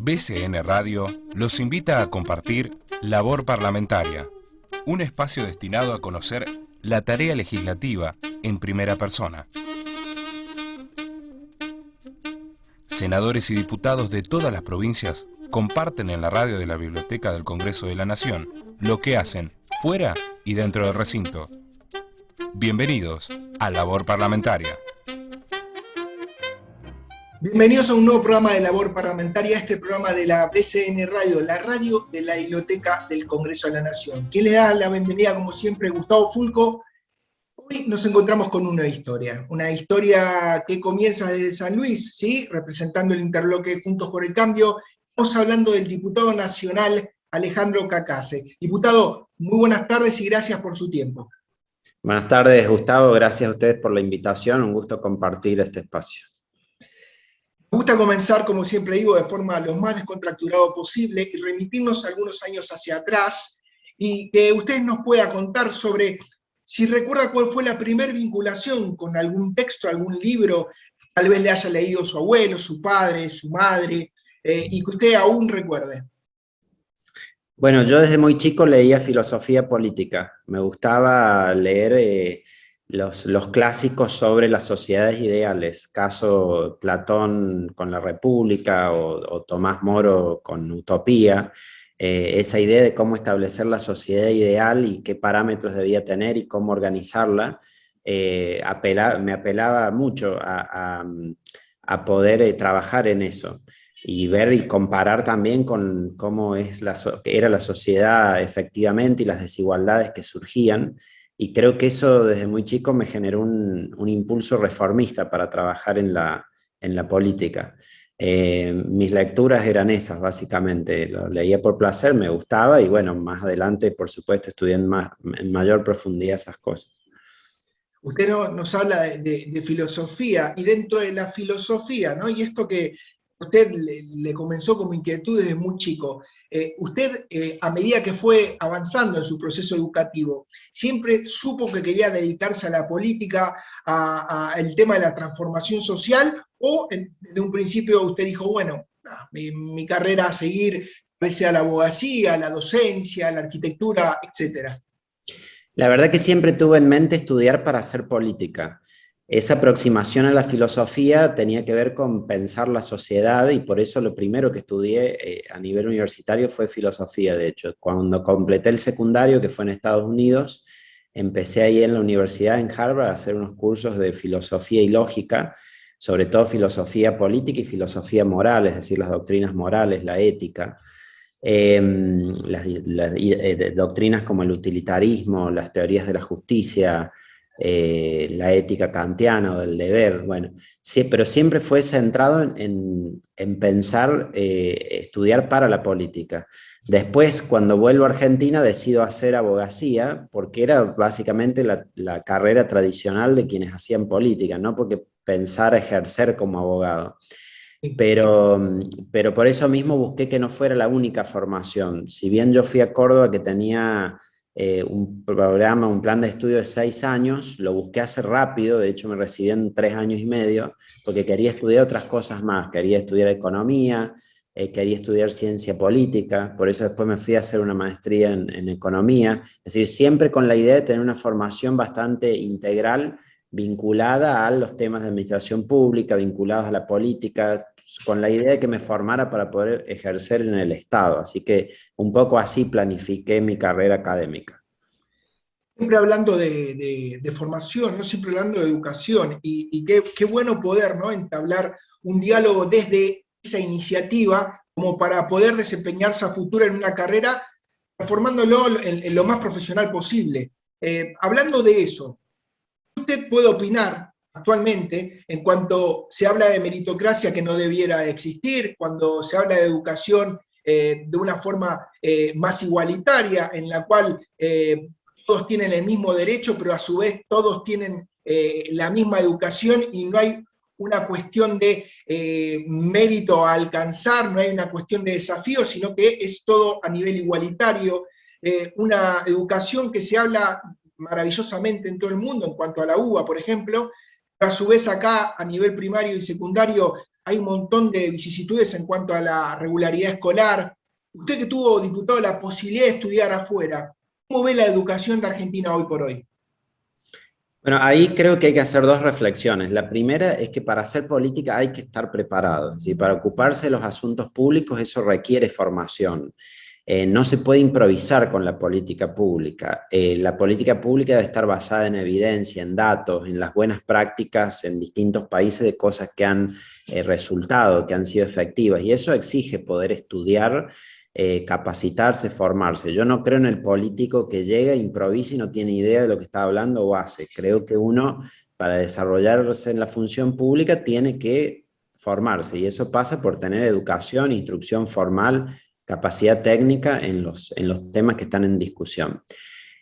BCN Radio los invita a compartir Labor Parlamentaria, un espacio destinado a conocer la tarea legislativa en primera persona. Senadores y diputados de todas las provincias comparten en la radio de la Biblioteca del Congreso de la Nación lo que hacen fuera y dentro del recinto. Bienvenidos a Labor Parlamentaria. Bienvenidos a un nuevo programa de Labor Parlamentaria, este programa de la BCN Radio, la radio de la Biblioteca del Congreso de la Nación. Quien le da la bienvenida, como siempre, Gustavo Fulco. Hoy nos encontramos con una historia que comienza desde San Luis, ¿sí? Representando el interbloque Juntos por el Cambio. Estamos hablando del diputado nacional Alejandro Cacase. Diputado, muy buenas tardes y gracias por su tiempo. Buenas tardes, Gustavo. Gracias a ustedes por la invitación. Un gusto compartir este espacio. Me gusta comenzar, como siempre digo, de forma lo más descontracturado posible y remitirnos algunos años hacia atrás y que usted nos pueda contar sobre si recuerda cuál fue la primera vinculación con algún texto, algún libro, tal vez le haya leído su abuelo, su padre, su madre, y que usted aún recuerde. Bueno, yo desde muy chico leía filosofía política. Me gustaba leer los clásicos sobre las sociedades ideales, caso Platón con la República o Tomás Moro con Utopía, esa idea de cómo establecer la sociedad ideal y qué parámetros debía tener y cómo organizarla, me apelaba mucho a poder trabajar en eso y ver y comparar también con cómo era la sociedad efectivamente y las desigualdades que surgían. Y creo que eso desde muy chico me generó un impulso reformista para trabajar en la política. Mis lecturas eran esas, básicamente. Lo leía por placer, me gustaba y bueno, más adelante, por supuesto, estudié en mayor profundidad esas cosas. Usted nos habla de filosofía y dentro de la filosofía, ¿no? Y esto que usted le comenzó como inquietud desde muy chico. Usted, a medida que fue avanzando en su proceso educativo, ¿siempre supo que quería dedicarse a la política, al tema de la transformación social? ¿O desde un principio usted dijo, bueno, mi carrera a seguir sea la abogacía, la docencia, la arquitectura, etcétera? La verdad que siempre tuve en mente estudiar para hacer política. Esa aproximación a la filosofía tenía que ver con pensar la sociedad y por eso lo primero que estudié a nivel universitario fue filosofía, de hecho. Cuando completé el secundario, que fue en Estados Unidos, empecé ahí en la universidad en Harvard a hacer unos cursos de filosofía y lógica, sobre todo filosofía política y filosofía moral, es decir, las doctrinas morales, la ética. Doctrinas como el utilitarismo, las teorías de la justicia, la ética kantiana o del deber, bueno, sí, pero siempre fue centrado en pensar, estudiar para la política. Después, cuando vuelvo a Argentina, decido hacer abogacía, porque era básicamente la carrera tradicional de quienes hacían política, no porque pensara ejercer como abogado. Pero por eso mismo busqué que no fuera la única formación. Si bien yo fui a Córdoba, que tenía un programa, un plan de estudio de 6 años, lo busqué hacer rápido, de hecho me recibí en 3 años y medio, porque quería estudiar otras cosas más, quería estudiar economía, quería estudiar ciencia política, por eso después me fui a hacer una maestría en economía, es decir, siempre con la idea de tener una formación bastante integral, vinculada a los temas de administración pública, vinculados a la política, con la idea de que me formara para poder ejercer en el Estado. Así que un poco así planifiqué mi carrera académica. Siempre hablando de formación, ¿no? Siempre hablando de educación, y qué bueno poder, ¿no? Entablar un diálogo desde esa iniciativa como para poder desempeñarse a futuro en una carrera, transformándolo en lo más profesional posible. Hablando de eso, ¿usted puede opinar actualmente en cuanto se habla de meritocracia que no debiera existir, cuando se habla de educación de una forma más igualitaria, en la cual todos tienen el mismo derecho, pero a su vez todos tienen la misma educación y no hay una cuestión de mérito a alcanzar, no hay una cuestión de desafío, sino que es todo a nivel igualitario, una educación que se habla maravillosamente en todo el mundo en cuanto a la UBA, por ejemplo, pero a su vez acá a nivel primario y secundario hay un montón de vicisitudes en cuanto a la regularidad escolar. Usted que tuvo, diputado, la posibilidad de estudiar afuera, ¿cómo ve la educación de Argentina hoy por hoy? Bueno, ahí creo que hay que hacer dos reflexiones. La primera es que para hacer política hay que estar preparado. Es decir, para ocuparse de los asuntos públicos eso requiere formación. No se puede improvisar con la política pública. La política pública debe estar basada en evidencia, en datos, en las buenas prácticas en distintos países de cosas que han resultado, que han sido efectivas. Y eso exige poder estudiar, capacitarse, formarse. Yo no creo en el político que llega, improvisa y no tiene idea de lo que está hablando o hace. Creo que uno, para desarrollarse en la función pública, tiene que formarse. Y eso pasa por tener educación, instrucción formal, capacidad técnica en los temas que están en discusión.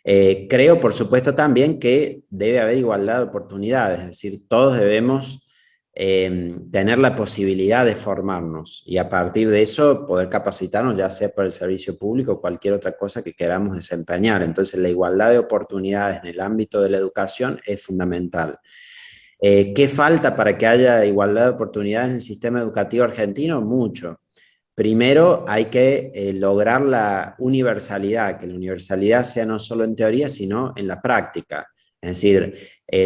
Creo, por supuesto, también que debe haber igualdad de oportunidades, es decir, todos debemos tener la posibilidad de formarnos y a partir de eso poder capacitarnos, ya sea por el servicio público o cualquier otra cosa que queramos desempeñar. Entonces, la igualdad de oportunidades en el ámbito de la educación es fundamental. ¿Qué falta para que haya igualdad de oportunidades en el sistema educativo argentino? Mucho. Primero hay que lograr la universalidad, que la universalidad sea no solo en teoría, sino en la práctica. Es decir,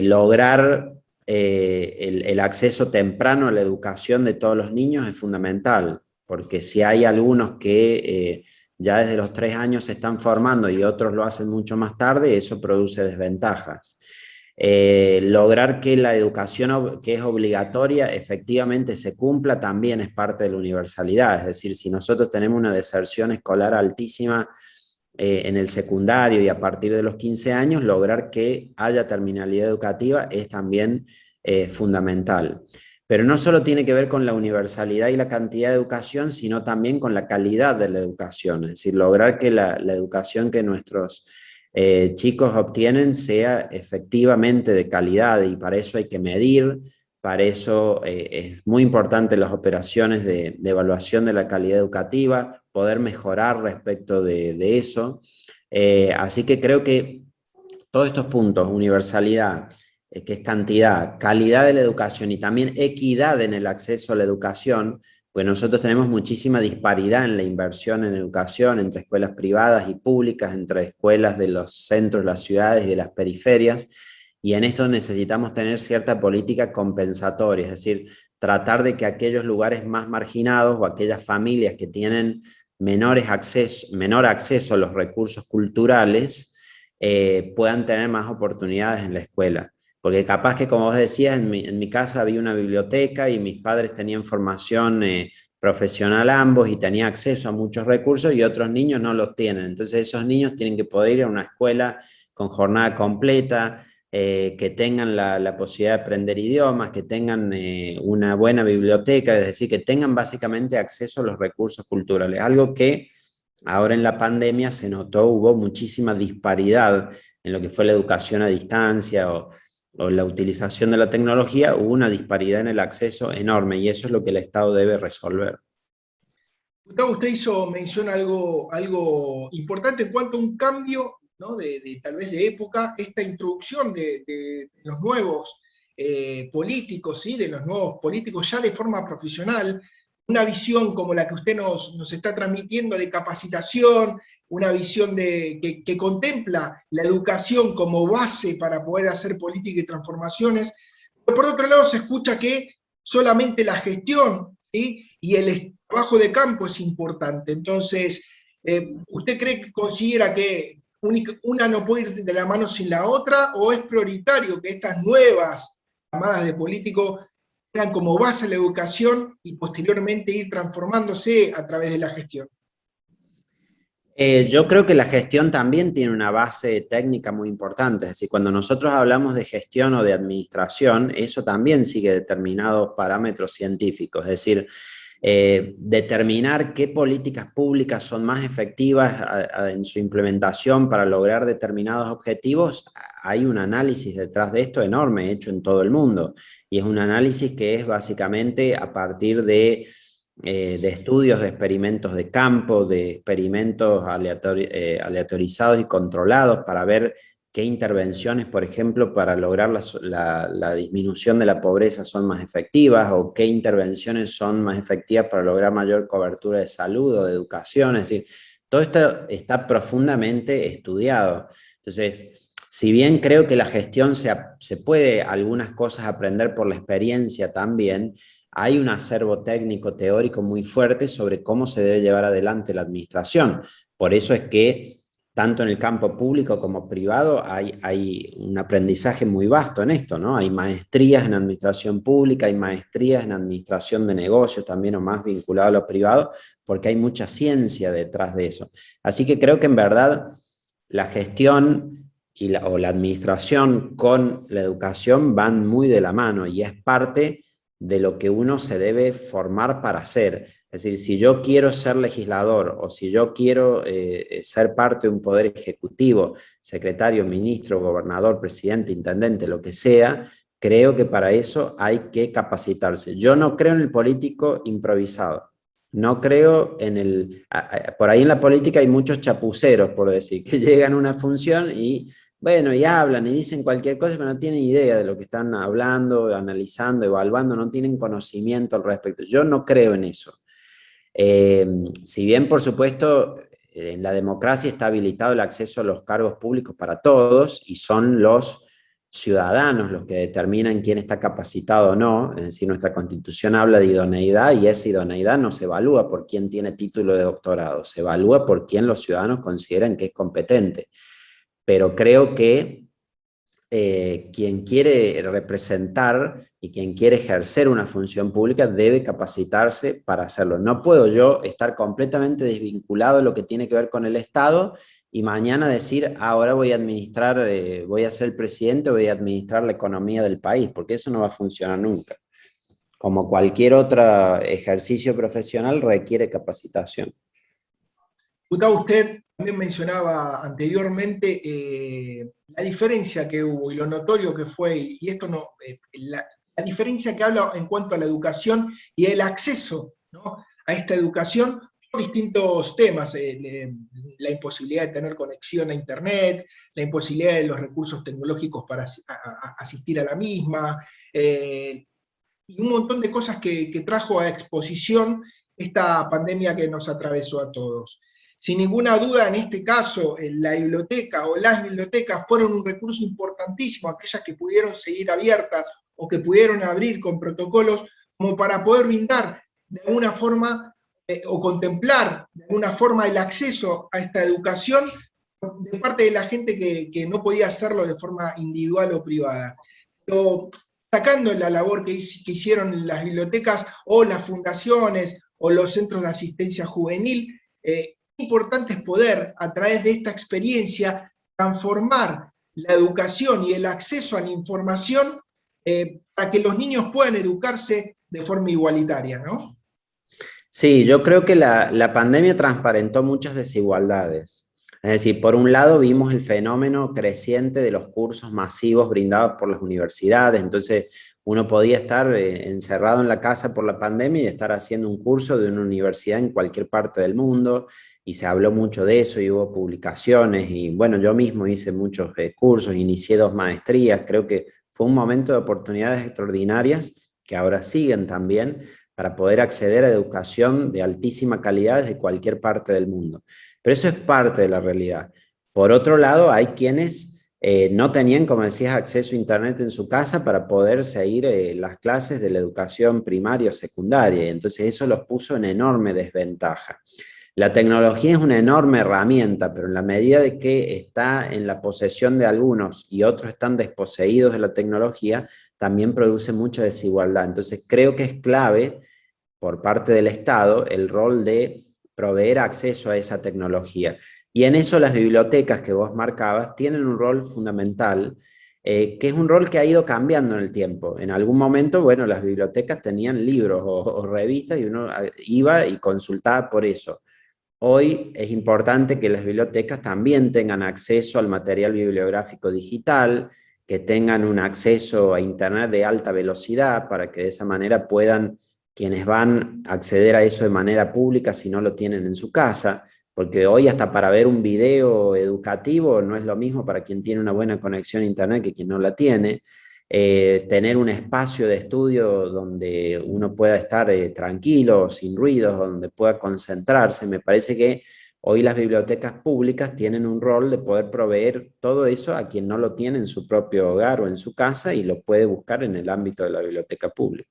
lograr el acceso temprano a la educación de todos los niños es fundamental, porque si hay algunos que ya desde los 3 años se están formando y otros lo hacen mucho más tarde, eso produce desventajas. Lograr que la educación que es obligatoria efectivamente se cumpla también es parte de la universalidad, es decir, si nosotros tenemos una deserción escolar altísima en el secundario y a partir de los 15 años, lograr que haya terminalidad educativa es también fundamental. Pero no solo tiene que ver con la universalidad y la cantidad de educación, sino también con la calidad de la educación, es decir, lograr que la educación que nuestros chicos obtienen sea efectivamente de calidad y para eso hay que medir, para eso es muy importante las operaciones de evaluación de la calidad educativa, poder mejorar respecto de eso. Así que creo que todos estos puntos, universalidad, que es cantidad, calidad de la educación y también equidad en el acceso a la educación, pues nosotros tenemos muchísima disparidad en la inversión en educación entre escuelas privadas y públicas, entre escuelas de los centros, las ciudades y de las periferias, y en esto necesitamos tener cierta política compensatoria, es decir, tratar de que aquellos lugares más marginados o aquellas familias que tienen menor acceso a los recursos culturales puedan tener más oportunidades en la escuela. Porque capaz que, como vos decías, en mi casa había una biblioteca y mis padres tenían formación profesional ambos y tenían acceso a muchos recursos y otros niños no los tienen. Entonces esos niños tienen que poder ir a una escuela con jornada completa, que tengan la posibilidad de aprender idiomas, que tengan una buena biblioteca, es decir, que tengan básicamente acceso a los recursos culturales. Algo que ahora en la pandemia se notó, hubo muchísima disparidad en lo que fue la educación a distancia o la utilización de la tecnología, hubo una disparidad en el acceso enorme y eso es lo que el Estado debe resolver. Gustavo, usted hizo mención a algo importante en cuanto a un cambio, ¿no? Tal vez de época, esta introducción de los nuevos políticos, ¿sí? De los nuevos políticos ya de forma profesional, una visión como la que usted nos está transmitiendo de capacitación, una visión que contempla la educación como base para poder hacer política y transformaciones. Pero por otro lado se escucha que solamente la gestión, ¿sí? Y el trabajo de campo es importante. Entonces, ¿usted considera que una no puede ir de la mano sin la otra o es prioritario que estas nuevas camadas de políticos tengan como base la educación y posteriormente ir transformándose a través de la gestión? Yo creo que la gestión también tiene una base técnica muy importante, es decir, cuando nosotros hablamos de gestión o de administración, eso también sigue determinados parámetros científicos, es decir, determinar qué políticas públicas son más efectivas en su implementación para lograr determinados objetivos, hay un análisis detrás de esto enorme hecho en todo el mundo y es un análisis que es básicamente a partir de estudios, de experimentos de campo, de experimentos aleatorizados y controlados para ver qué intervenciones, por ejemplo, para lograr la disminución de la pobreza son más efectivas, o qué intervenciones son más efectivas para lograr mayor cobertura de salud o de educación. Es decir, todo esto está profundamente estudiado. Entonces, si bien creo que la gestión se puede algunas cosas aprender por la experiencia también, hay un acervo técnico teórico muy fuerte sobre cómo se debe llevar adelante la administración. Por eso es que tanto en el campo público como privado hay un aprendizaje muy vasto en esto, ¿no? Hay maestrías en administración pública, hay maestrías en administración de negocios también, o más vinculado a lo privado, porque hay mucha ciencia detrás de eso. Así que creo que en verdad la gestión o la administración con la educación van muy de la mano, y es parte de lo que uno se debe formar para hacer. Es decir, si yo quiero ser legislador, o si yo quiero ser parte de un poder ejecutivo, secretario, ministro, gobernador, presidente, intendente, lo que sea, creo que para eso hay que capacitarse. Yo no creo en el político improvisado. No creo en el... Por ahí en la política hay muchos chapuceros, por decir, que llegan a una función y, bueno, y hablan y dicen cualquier cosa, pero no tienen idea de lo que están hablando, analizando, evaluando, no tienen conocimiento al respecto. Yo no creo en eso. Si bien, por supuesto, en la democracia está habilitado el acceso a los cargos públicos para todos, y son los ciudadanos los que determinan quién está capacitado o no. Es decir, nuestra Constitución habla de idoneidad, y esa idoneidad no se evalúa por quién tiene título de doctorado, se evalúa por quién los ciudadanos consideran que es competente. Pero creo que quien quiere representar y quien quiere ejercer una función pública debe capacitarse para hacerlo. No puedo yo estar completamente desvinculado de lo que tiene que ver con el Estado y mañana decir, ahora voy a administrar, voy a ser el presidente, voy a administrar la economía del país, porque eso no va a funcionar nunca. Como cualquier otro ejercicio profesional, requiere capacitación. Diputado, usted también mencionaba anteriormente la diferencia que hubo y lo notorio que fue, y esto no, la diferencia que habla en cuanto a la educación y el acceso, ¿no?, a esta educación por distintos temas, la imposibilidad de tener conexión a Internet, la imposibilidad de los recursos tecnológicos para asistir a la misma, y un montón de cosas que trajo a exposición esta pandemia que nos atravesó a todos. Sin ninguna duda, en este caso, la biblioteca o las bibliotecas fueron un recurso importantísimo, aquellas que pudieron seguir abiertas o que pudieron abrir con protocolos, como para poder brindar de alguna forma o contemplar de alguna forma el acceso a esta educación de parte de la gente que no podía hacerlo de forma individual o privada. Pero, sacando la labor que hicieron las bibliotecas o las fundaciones o los centros de asistencia juvenil, importante es poder, a través de esta experiencia, transformar la educación y el acceso a la información para que los niños puedan educarse de forma igualitaria, ¿no? Sí, yo creo que la pandemia transparentó muchas desigualdades. Es decir, por un lado vimos el fenómeno creciente de los cursos masivos brindados por las universidades. Entonces uno podía estar encerrado en la casa por la pandemia y estar haciendo un curso de una universidad en cualquier parte del mundo, y se habló mucho de eso y hubo publicaciones, y bueno, yo mismo hice muchos cursos, inicié 2 maestrías. Creo que fue un momento de oportunidades extraordinarias que ahora siguen también, para poder acceder a educación de altísima calidad desde cualquier parte del mundo. Pero eso es parte de la realidad. Por otro lado, hay quienes no tenían, como decías, acceso a Internet en su casa para poder seguir las clases de la educación primaria o secundaria, y entonces eso los puso en enorme desventaja. La tecnología es una enorme herramienta, pero en la medida de que está en la posesión de algunos y otros están desposeídos de la tecnología, también produce mucha desigualdad. Entonces creo que es clave por parte del Estado el rol de proveer acceso a esa tecnología. Y en eso las bibliotecas que vos marcabas tienen un rol fundamental, que es un rol que ha ido cambiando en el tiempo. En algún momento, bueno, las bibliotecas tenían libros o revistas y uno iba y consultaba por eso. Hoy es importante que las bibliotecas también tengan acceso al material bibliográfico digital, que tengan un acceso a Internet de alta velocidad, para que de esa manera puedan quienes van a acceder a eso de manera pública, si no lo tienen en su casa, porque hoy hasta para ver un video educativo no es lo mismo para quien tiene una buena conexión a internet que quien no la tiene. Tener un espacio de estudio donde uno pueda estar tranquilo, sin ruidos, donde pueda concentrarse. Me parece que hoy las bibliotecas públicas tienen un rol de poder proveer todo eso a quien no lo tiene en su propio hogar o en su casa y lo puede buscar en el ámbito de la biblioteca pública.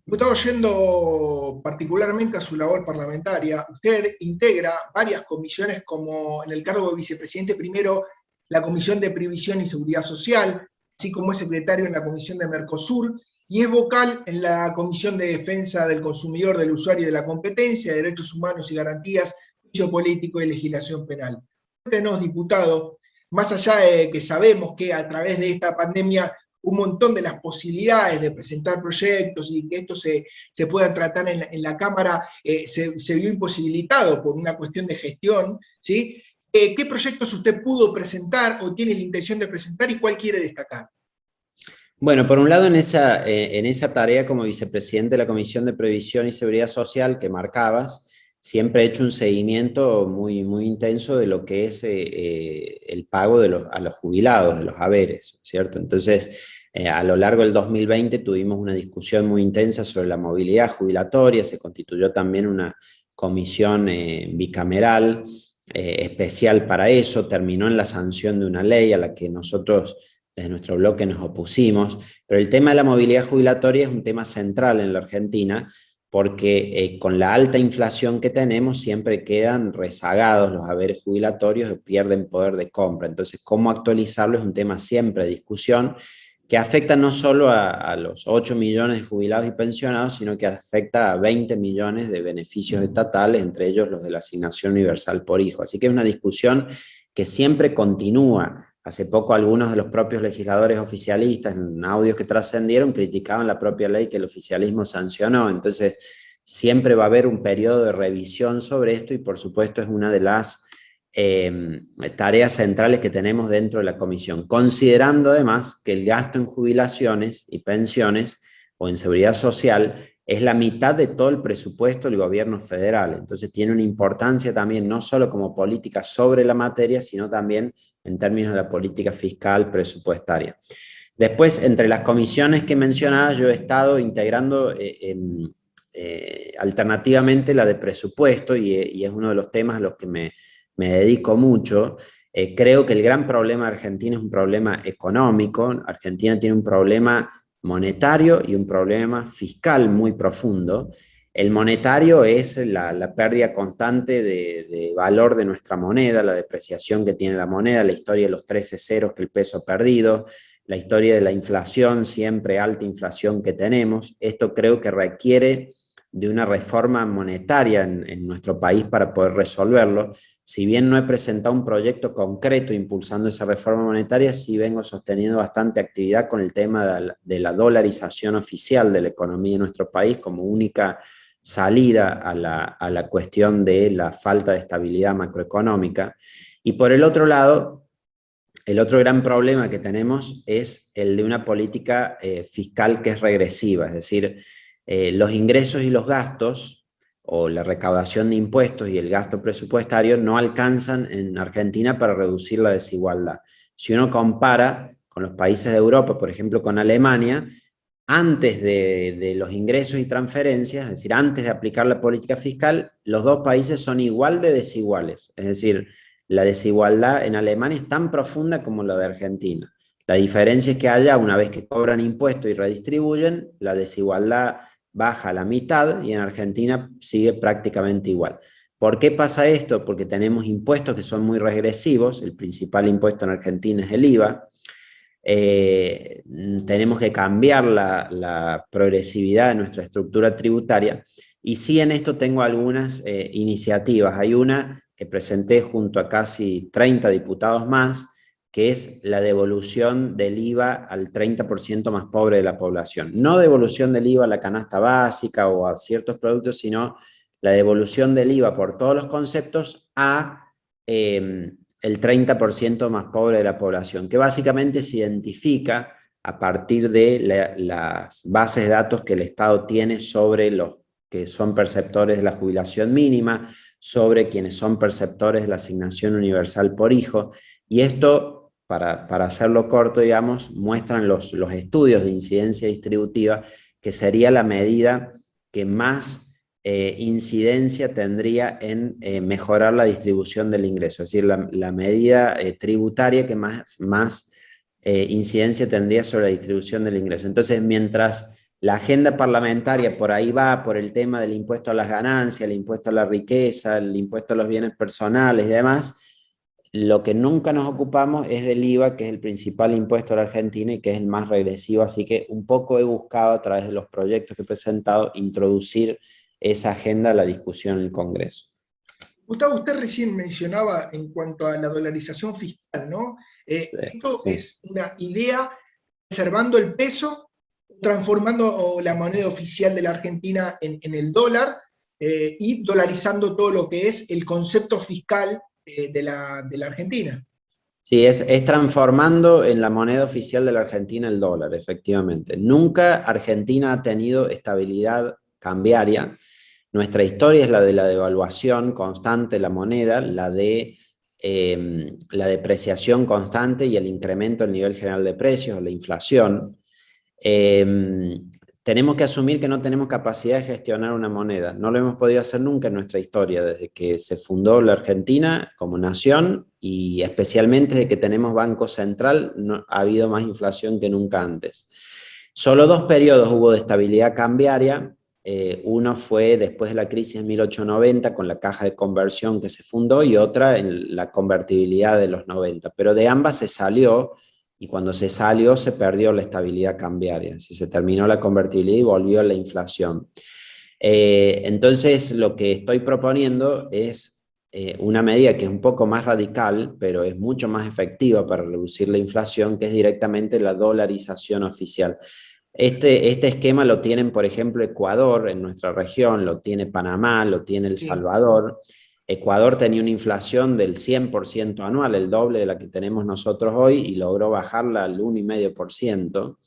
Diputado, yendo particularmente a su labor parlamentaria, usted integra varias comisiones, como en el cargo de vicepresidente primero, la Comisión de Previsión y Seguridad Social, así como es secretario en la Comisión de Mercosur, y es vocal en la Comisión de Defensa del Consumidor, del Usuario y de la Competencia, Derechos Humanos y Garantías, Juicio Político y Legislación Penal. Cuéntenos, diputado, más allá de que sabemos que a través de esta pandemia un montón de las posibilidades de presentar proyectos y que esto se pueda tratar en la Cámara se vio imposibilitado por una cuestión de gestión, ¿sí? ¿Qué proyectos usted pudo presentar o tiene la intención de presentar y cuál quiere destacar? Bueno, por un lado, en esa tarea como vicepresidente de la Comisión de Previsión y Seguridad Social que marcabas, siempre he hecho un seguimiento muy, muy intenso de lo que es el pago a los jubilados, de los haberes, ¿cierto? Entonces, a lo largo del 2020 tuvimos una discusión muy intensa sobre la movilidad jubilatoria, se constituyó también una comisión bicameral especial para eso, terminó en la sanción de una ley a la que nosotros desde nuestro bloque nos opusimos, pero el tema de la movilidad jubilatoria es un tema central en la Argentina, porque con la alta inflación que tenemos siempre quedan rezagados los haberes jubilatorios y pierden poder de compra. Entonces, cómo actualizarlo es un tema siempre de discusión que afecta no solo a los 8 millones de jubilados y pensionados, sino que afecta a 20 millones de beneficios estatales, entre ellos los de la asignación universal por hijo. Así que es una discusión que siempre continúa. Hace poco algunos de los propios legisladores oficialistas, en audios que trascendieron, criticaban la propia ley que el oficialismo sancionó. Entonces, siempre va a haber un periodo de revisión sobre esto y, por supuesto, es una de las tareas centrales que tenemos dentro de la comisión, considerando además que el gasto en jubilaciones y pensiones o en seguridad social es la mitad de todo el presupuesto del gobierno federal. Entonces, tiene una importancia también no solo como política sobre la materia, sino también en términos de la política fiscal presupuestaria. Después, entre las comisiones que mencionaba, yo he estado integrando alternativamente la de presupuesto y es uno de los temas a los que me dedico mucho. Creo que el gran problema de Argentina es un problema económico. Argentina tiene un problema monetario y un problema fiscal muy profundo. El monetario es la pérdida constante de valor de nuestra moneda, la depreciación que tiene la moneda, la historia de los 13 ceros que el peso ha perdido, la historia de la inflación, siempre alta inflación que tenemos. Esto creo que requiere de una reforma monetaria en nuestro país para poder resolverlo. Si bien no he presentado un proyecto concreto impulsando esa reforma monetaria, sí vengo sosteniendo bastante actividad con el tema de la dolarización oficial de la economía de nuestro país como única salida a la cuestión de la falta de estabilidad macroeconómica. Y por el otro lado, el otro gran problema que tenemos es el de una política fiscal que es regresiva, es decir, los ingresos y los gastos, o la recaudación de impuestos y el gasto presupuestario, no alcanzan en Argentina para reducir la desigualdad. Si uno compara con los países de Europa, por ejemplo con Alemania, antes de los ingresos y transferencias, es decir, antes de aplicar la política fiscal, los dos países son igual de desiguales. Es decir, la desigualdad en Alemania es tan profunda como la de Argentina. La diferencia es que allá, una vez que cobran impuestos y redistribuyen, la desigualdad baja a la mitad y en Argentina sigue prácticamente igual. ¿Por qué pasa esto? Porque tenemos impuestos que son muy regresivos. El principal impuesto en Argentina es el IVA. Tenemos que cambiar la progresividad de nuestra estructura tributaria y sí, en esto tengo algunas iniciativas. Hay una que presenté junto a casi 30 diputados más, que es la devolución del IVA al 30% más pobre de la población. No devolución del IVA a la canasta básica o a ciertos productos, sino la devolución del IVA por todos los conceptos a el 30% más pobre de la población, que básicamente se identifica a partir de las bases de datos que el Estado tiene sobre los que son perceptores de la jubilación mínima, sobre quienes son perceptores de la asignación universal por hijo, y esto, para hacerlo corto, digamos, muestran los estudios de incidencia distributiva, que sería la medida que más incidencia tendría en mejorar la distribución del ingreso, es decir, la medida tributaria que más incidencia tendría sobre la distribución del ingreso. Entonces, mientras la agenda parlamentaria por ahí va, por el tema del impuesto a las ganancias, el impuesto a la riqueza, el impuesto a los bienes personales y demás, lo que nunca nos ocupamos es del IVA, que es el principal impuesto de la Argentina y que es el más regresivo, así que un poco he buscado a través de los proyectos que he presentado introducir esa agenda a la discusión en el Congreso. Gustavo, usted recién mencionaba en cuanto a la dolarización fiscal, ¿no? Esto sí. es una idea preservando el peso, transformando la moneda oficial de la Argentina en el dólar y dolarizando todo lo que es el concepto fiscal de la Argentina. Sí, es transformando en la moneda oficial de la Argentina el dólar, efectivamente. Nunca Argentina ha tenido estabilidad cambiaria. Nuestra historia es la de la devaluación constante de la moneda, la de la depreciación constante y el incremento del nivel general de precios, la inflación. Tenemos que asumir que no tenemos capacidad de gestionar una moneda. No lo hemos podido hacer nunca en nuestra historia, desde que se fundó la Argentina como nación y especialmente desde que tenemos Banco Central, ha habido más inflación que nunca antes. Solo 2 periodos hubo de estabilidad cambiaria. Uno fue después de la crisis en 1890 con la caja de conversión que se fundó y otra en la convertibilidad de los 90, pero de ambas se salió y cuando se salió se perdió la estabilidad cambiaria, si se terminó la convertibilidad y volvió la inflación. Entonces lo que estoy proponiendo es una medida que es un poco más radical, pero es mucho más efectiva para reducir la inflación, que es directamente la dolarización oficial. Este esquema lo tienen, por ejemplo, Ecuador en nuestra región, lo tiene Panamá, lo tiene El Salvador. Ecuador tenía una inflación del 100% anual, el doble de la que tenemos nosotros hoy, y logró bajarla al 1,5%.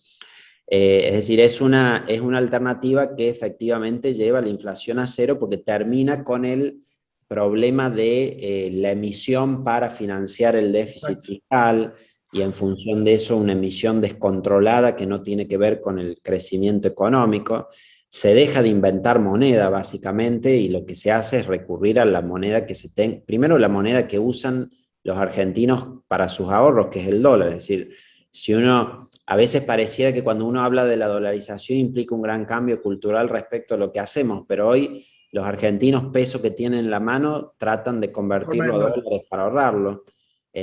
Es decir, es una alternativa que efectivamente lleva la inflación a cero porque termina con el problema de la emisión para financiar el déficit fiscal, y en función de eso una emisión descontrolada que no tiene que ver con el crecimiento económico. Se deja de inventar moneda básicamente y lo que se hace es recurrir a la moneda que se tenga, primero la moneda que usan los argentinos para sus ahorros, que es el dólar. Es decir, si uno, a veces pareciera que cuando uno habla de la dolarización implica un gran cambio cultural respecto a lo que hacemos, pero hoy los argentinos, peso que tienen en la mano, tratan de convertirlo a dólares para ahorrarlo.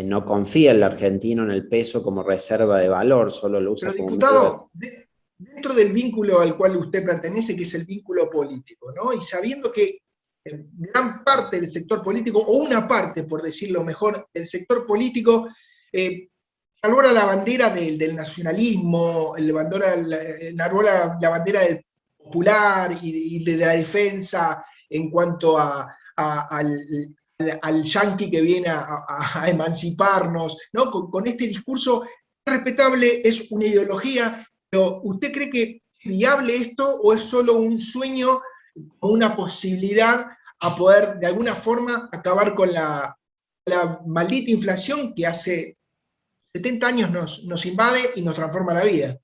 No confía el argentino en el peso como reserva de valor, solo lo usa Pero, como diputado, dentro del vínculo al cual usted pertenece, que es el vínculo político, ¿no? Y sabiendo que gran parte del sector político, o una parte, por decirlo mejor, del sector político, enarbola la bandera del nacionalismo, enarbola la bandera del popular y de la defensa en cuanto al yanqui que viene a emanciparnos, ¿no? Con este discurso respetable, es una ideología, pero ¿usted cree que es viable esto o es solo un sueño o una posibilidad a poder de alguna forma acabar con la maldita inflación que hace 70 años nos invade y nos transforma la vida?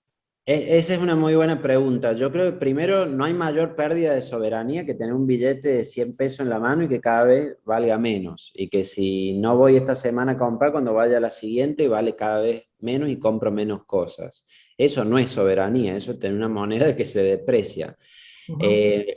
Esa es una muy buena pregunta. Yo creo que primero no hay mayor pérdida de soberanía que tener un billete de 100 pesos en la mano y que cada vez valga menos. Y que si no voy esta semana a comprar, cuando vaya a la siguiente vale cada vez menos y compro menos cosas. Eso no es soberanía, eso es tener una moneda que se deprecia.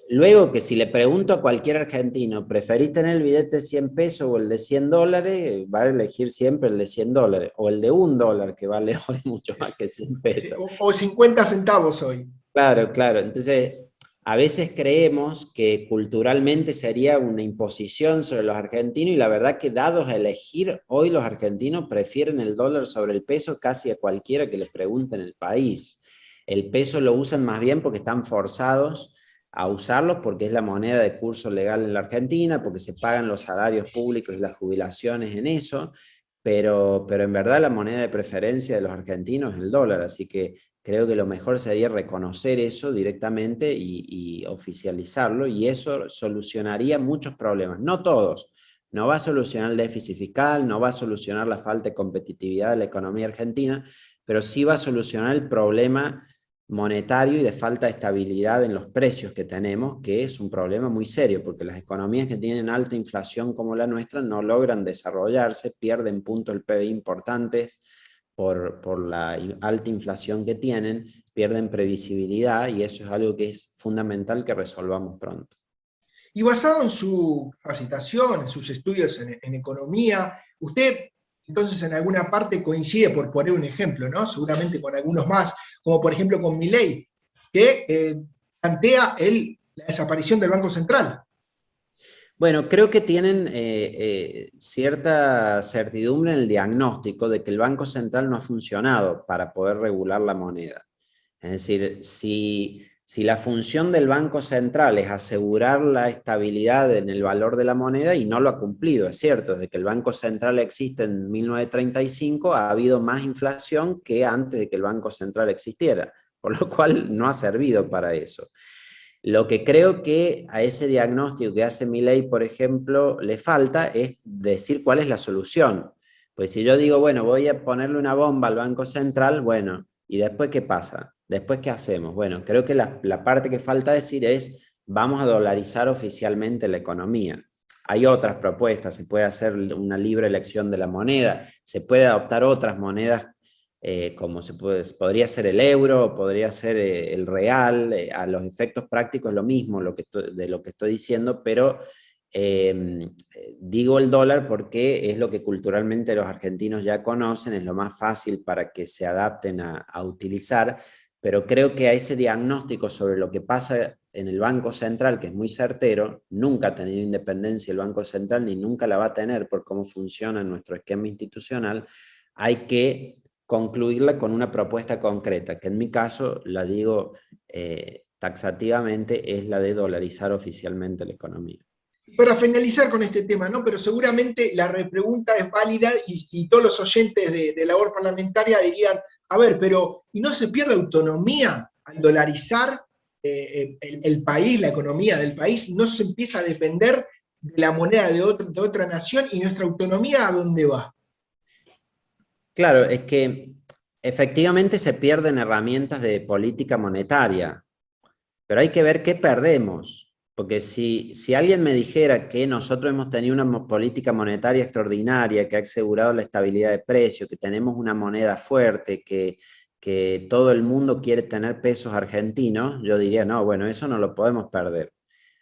Luego que si le pregunto a cualquier argentino, ¿preferís tener el billete de 100 pesos o el de 100 dólares? Va a elegir siempre el de 100 dólares o el de $1, que vale hoy mucho más que 100 pesos. O 50 centavos hoy. Claro, claro. Entonces, a veces creemos que culturalmente sería una imposición sobre los argentinos y la verdad que dados a elegir, hoy los argentinos prefieren el dólar sobre el peso casi a cualquiera que les pregunte en el país. El peso lo usan más bien porque están forzados a usarlos porque es la moneda de curso legal en la Argentina, porque se pagan los salarios públicos y las jubilaciones en eso, pero en verdad la moneda de preferencia de los argentinos es el dólar, así que creo que lo mejor sería reconocer eso directamente y oficializarlo, y eso solucionaría muchos problemas, no todos. No va a solucionar el déficit fiscal, no va a solucionar la falta de competitividad de la economía argentina, pero sí va a solucionar el problema monetario y de falta de estabilidad en los precios que tenemos, que es un problema muy serio, porque las economías que tienen alta inflación como la nuestra no logran desarrollarse, pierden puntos del PBI importantes por la alta inflación que tienen, pierden previsibilidad, y eso es algo que es fundamental que resolvamos pronto. Y basado en su capacitación, en sus estudios en economía, usted entonces en alguna parte coincide, por poner un ejemplo, ¿no? Seguramente con algunos más, como por ejemplo con Milei, que plantea la desaparición del Banco Central. Bueno, creo que tienen cierta certidumbre en el diagnóstico de que el Banco Central no ha funcionado para poder regular la moneda. Es decir, si la función del Banco Central es asegurar la estabilidad en el valor de la moneda, y no lo ha cumplido, es cierto, desde que el Banco Central existe en 1935 ha habido más inflación que antes de que el Banco Central existiera, por lo cual no ha servido para eso. Lo que creo que a ese diagnóstico que hace Milei, por ejemplo, le falta es decir cuál es la solución. Pues si yo digo, bueno, voy a ponerle una bomba al Banco Central, bueno, ¿y después qué pasa? ¿Después qué hacemos? Bueno, creo que la parte que falta decir es, vamos a dolarizar oficialmente la economía. Hay otras propuestas, se puede hacer una libre elección de la moneda, se puede adoptar otras monedas, como podría ser el euro, podría ser el real, a los efectos prácticos lo mismo de lo que estoy diciendo, pero digo el dólar porque es lo que culturalmente los argentinos ya conocen, es lo más fácil para que se adapten a utilizar, pero creo que a ese diagnóstico sobre lo que pasa en el Banco Central, que es muy certero, nunca ha tenido independencia el Banco Central, ni nunca la va a tener por cómo funciona nuestro esquema institucional, hay que concluirla con una propuesta concreta, que en mi caso, la digo taxativamente, es la de dolarizar oficialmente la economía. Para finalizar con este tema, ¿no? Pero seguramente la repregunta es válida y todos los oyentes de labor parlamentaria dirían, a ver, pero ¿y no se pierde autonomía al dolarizar el país, la economía del país? ¿No se empieza a depender de la moneda de otra nación y nuestra autonomía a dónde va? Claro, es que efectivamente se pierden herramientas de política monetaria, pero hay que ver qué perdemos, porque si alguien me dijera que nosotros hemos tenido una política monetaria extraordinaria, que ha asegurado la estabilidad de precios, que tenemos una moneda fuerte, que todo el mundo quiere tener pesos argentinos, yo diría, no, bueno, eso no lo podemos perder.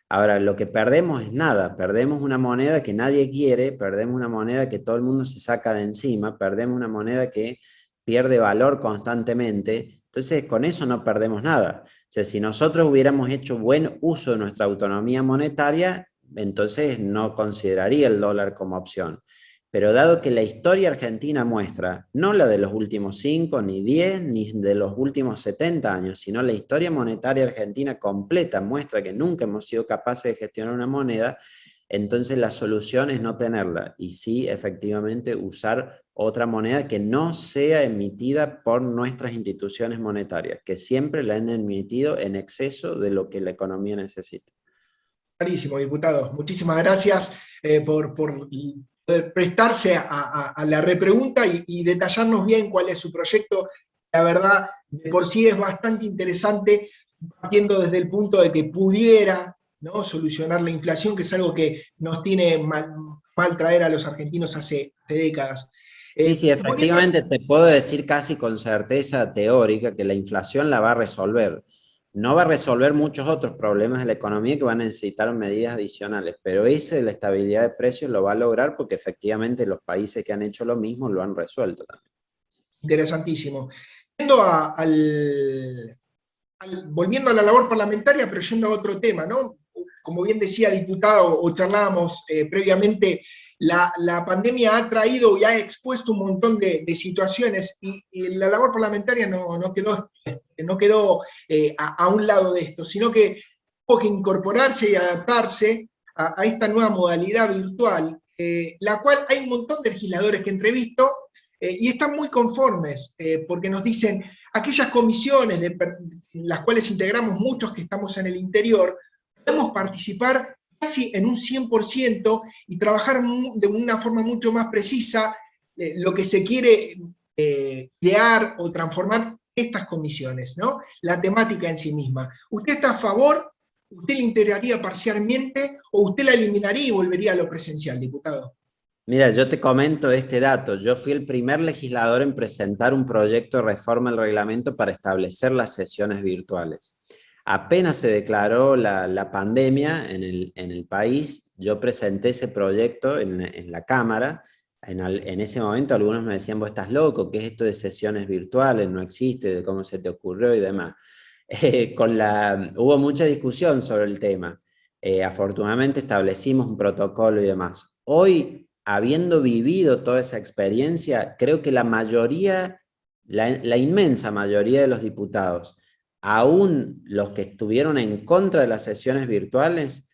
Ahora, lo que perdemos es nada, perdemos una moneda que nadie quiere, perdemos una moneda que todo el mundo se saca de encima, perdemos una moneda que pierde valor constantemente, entonces con eso no perdemos nada. O sea, si nosotros hubiéramos hecho buen uso de nuestra autonomía monetaria, entonces no consideraría el dólar como opción. Pero dado que la historia argentina muestra, no la de los últimos 5, ni 10, ni de los últimos 70 años, sino la historia monetaria argentina completa muestra que nunca hemos sido capaces de gestionar una moneda, entonces la solución es no tenerla y sí efectivamente usar otra moneda que no sea emitida por nuestras instituciones monetarias, que siempre la han emitido en exceso de lo que la economía necesita. Clarísimo, diputado. Muchísimas gracias por prestarse a la repregunta y detallarnos bien cuál es su proyecto. La verdad, de por sí es bastante interesante, partiendo desde el punto de que pudiera, ¿no?, solucionar la inflación, que es algo que nos tiene mal traer a los argentinos hace décadas. Sí, efectivamente te puedo decir casi con certeza teórica que la inflación la va a resolver. No va a resolver muchos otros problemas de la economía que van a necesitar medidas adicionales, pero ese de la estabilidad de precios lo va a lograr porque efectivamente los países que han hecho lo mismo lo han resuelto también. Interesantísimo. Volviendo a la labor parlamentaria, pero yendo a otro tema, ¿no? Como bien decía, diputado, o charlábamos previamente, la pandemia ha traído y ha expuesto un montón de situaciones y la labor parlamentaria no quedó a un lado de esto, sino que tuvo que incorporarse y adaptarse a esta nueva modalidad virtual, la cual hay un montón de legisladores que entrevisto y están muy conformes, porque nos dicen, aquellas comisiones en las cuales integramos muchos que estamos en el interior, podemos participar casi en un 100% y trabajar de una forma mucho más precisa lo que se quiere crear o transformar estas comisiones, ¿no? La temática en sí misma. ¿Usted está a favor? ¿Usted la integraría parcialmente o usted la eliminaría y volvería a lo presencial, diputado? Mira, yo te comento este dato. Yo fui el primer legislador en presentar un proyecto de reforma al reglamento para establecer las sesiones virtuales. Apenas se declaró la pandemia en el país, yo presenté ese proyecto en la Cámara. En ese momento algunos me decían, vos estás loco, ¿qué es esto de sesiones virtuales? No existe, de cómo se te ocurrió y demás. Hubo mucha discusión sobre el tema. Afortunadamente establecimos un protocolo y demás. Hoy, habiendo vivido toda esa experiencia, creo que la mayoría, la inmensa mayoría de los diputados, aún los que estuvieron en contra de las sesiones virtuales,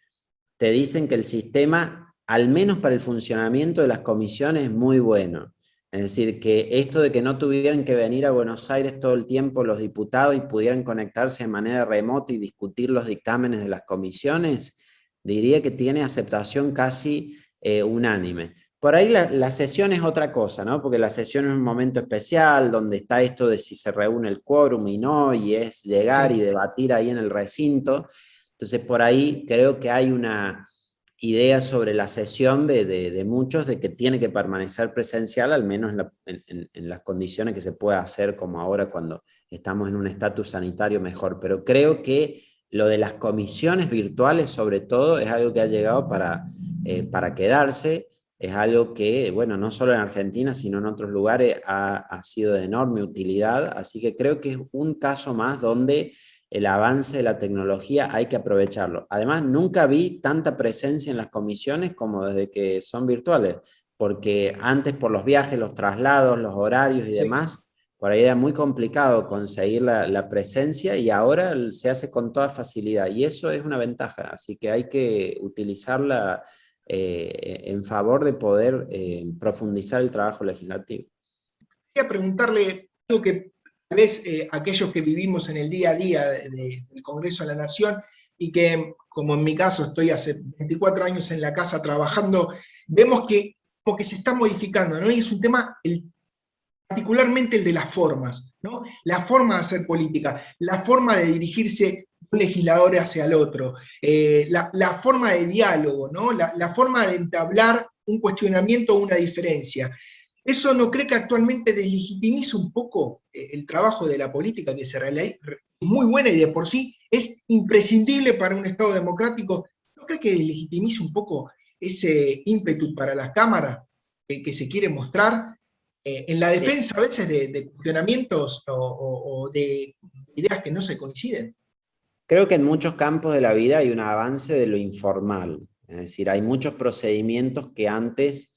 te dicen que el sistema, al menos para el funcionamiento de las comisiones, es muy bueno. Es decir, que esto de que no tuvieran que venir a Buenos Aires todo el tiempo los diputados y pudieran conectarse de manera remota y discutir los dictámenes de las comisiones, diría que tiene aceptación casi unánime. Por ahí la sesión es otra cosa, ¿no? Porque la sesión es un momento especial donde está esto de si se reúne el quórum y no, y es llegar y debatir ahí en el recinto. Entonces, por ahí creo que hay una idea sobre la sesión de muchos de que tiene que permanecer presencial, al menos en las condiciones que se pueda hacer como ahora cuando estamos en un estatus sanitario mejor. Pero creo que lo de las comisiones virtuales, sobre todo, es algo que ha llegado para quedarse. Es algo que, bueno, no solo en Argentina, sino en otros lugares ha sido de enorme utilidad. Así que creo que es un caso más donde el avance de la tecnología hay que aprovecharlo. Además, nunca vi tanta presencia en las comisiones como desde que son virtuales, porque antes por los viajes, los traslados, los horarios y demás, por ahí era muy complicado conseguir la presencia y ahora se hace con toda facilidad y eso es una ventaja, así que hay que utilizarla en favor de poder profundizar el trabajo legislativo. Quería preguntarle algo que tal vez aquellos que vivimos en el día a día del Congreso de la Nación y que, como en mi caso, estoy hace 24 años en la casa trabajando, vemos que como que se está modificando, ¿no? Y es un tema, particularmente el de las formas, ¿no? La forma de hacer política, la forma de dirigirse de un legislador hacia el otro, la forma de diálogo, ¿no? La forma de entablar un cuestionamiento o una diferencia. ¿Eso no cree que actualmente deslegitimiza un poco el trabajo de la política que se realiza? Muy buena y de por sí es imprescindible para un Estado democrático. ¿No cree que deslegitimiza un poco ese ímpetu para las cámaras que se quiere mostrar en la defensa a veces de cuestionamientos o de ideas que no se coinciden? Creo que en muchos campos de la vida hay un avance de lo informal. Es decir, hay muchos procedimientos que antes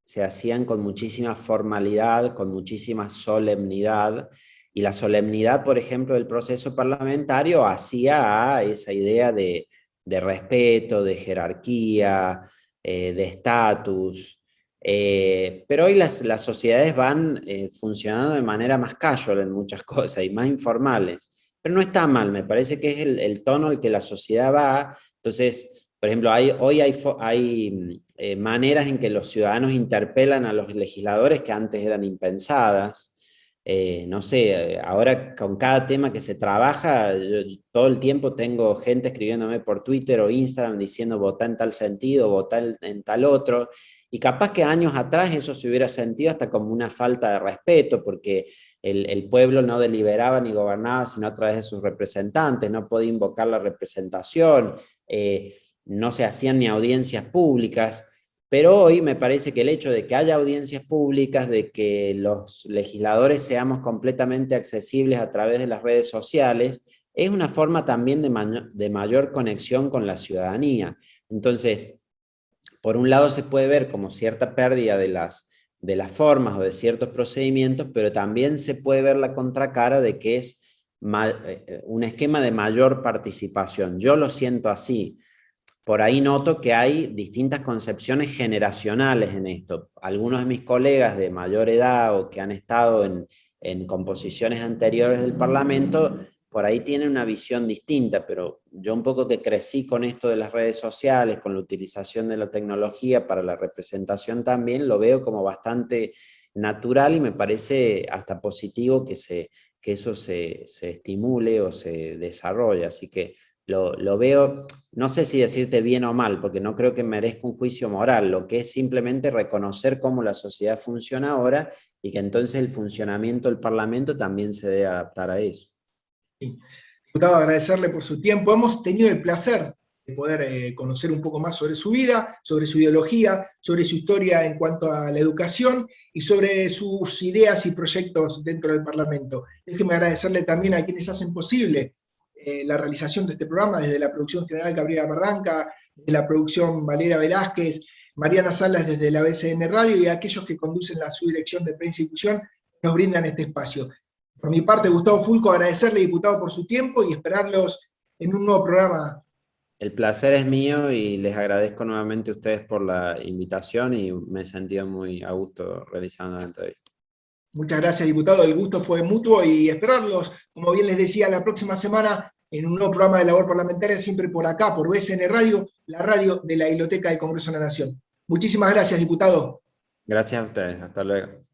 se hacían con muchísima formalidad, con muchísima solemnidad, y la solemnidad, por ejemplo, del proceso parlamentario hacía a esa idea de respeto, de jerarquía, de estatus. Pero hoy las sociedades van funcionando de manera más casual en muchas cosas y más informales. Pero no está mal, me parece que es el tono al que la sociedad va. Entonces, por ejemplo, hoy hay maneras en que los ciudadanos interpelan a los legisladores que antes eran impensadas. No sé, ahora con cada tema que se trabaja, yo todo el tiempo tengo gente escribiéndome por Twitter o Instagram diciendo votá en tal sentido, votá en tal otro, y capaz que años atrás eso se hubiera sentido hasta como una falta de respeto, porque el pueblo no deliberaba ni gobernaba sino a través de sus representantes, no podía invocar la representación, no se hacían ni audiencias públicas. Pero hoy me parece que el hecho de que haya audiencias públicas, de que los legisladores seamos completamente accesibles a través de las redes sociales, es una forma también de mayor conexión con la ciudadanía. Entonces, por un lado se puede ver como cierta pérdida de las formas o de ciertos procedimientos, pero también se puede ver la contracara de que es un esquema de mayor participación. Yo lo siento así. Por ahí noto que hay distintas concepciones generacionales en esto. Algunos de mis colegas de mayor edad o que han estado en en composiciones anteriores del Parlamento, por ahí tienen una visión distinta, pero yo un poco que crecí con esto de las redes sociales, con la utilización de la tecnología para la representación también, lo veo como bastante natural y me parece hasta positivo que eso se estimule o se desarrolle, así que lo veo, no sé si decirte bien o mal, porque no creo que merezca un juicio moral, lo que es simplemente reconocer cómo la sociedad funciona ahora y que entonces el funcionamiento del Parlamento también se debe adaptar a eso. Sí. Diputado, agradecerle por su tiempo. Hemos tenido el placer de poder conocer un poco más sobre su vida, sobre su ideología, sobre su historia en cuanto a la educación y sobre sus ideas y proyectos dentro del Parlamento. Déjeme agradecerle también a quienes hacen posible la realización de este programa, desde la producción general Gabriela Barranca, desde la producción Valera Velázquez, Mariana Salas desde la BCN Radio y a aquellos que conducen la subdirección de prensa y difusión nos brindan este espacio. Por mi parte, Gustavo Fulco, agradecerle, diputado, por su tiempo y esperarlos en un nuevo programa. El placer es mío y les agradezco nuevamente a ustedes por la invitación y me he sentido muy a gusto realizando la entrevista. Muchas gracias, diputado. El gusto fue mutuo y esperarlos, como bien les decía, la próxima semana en un nuevo programa de labor parlamentaria, siempre por acá, por BCN Radio, la radio de la Biblioteca del Congreso de la Nación. Muchísimas gracias, diputado. Gracias a ustedes. Hasta luego.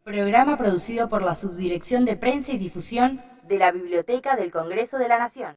Programa producido por la Subdirección de Prensa y Difusión de la Biblioteca del Congreso de la Nación.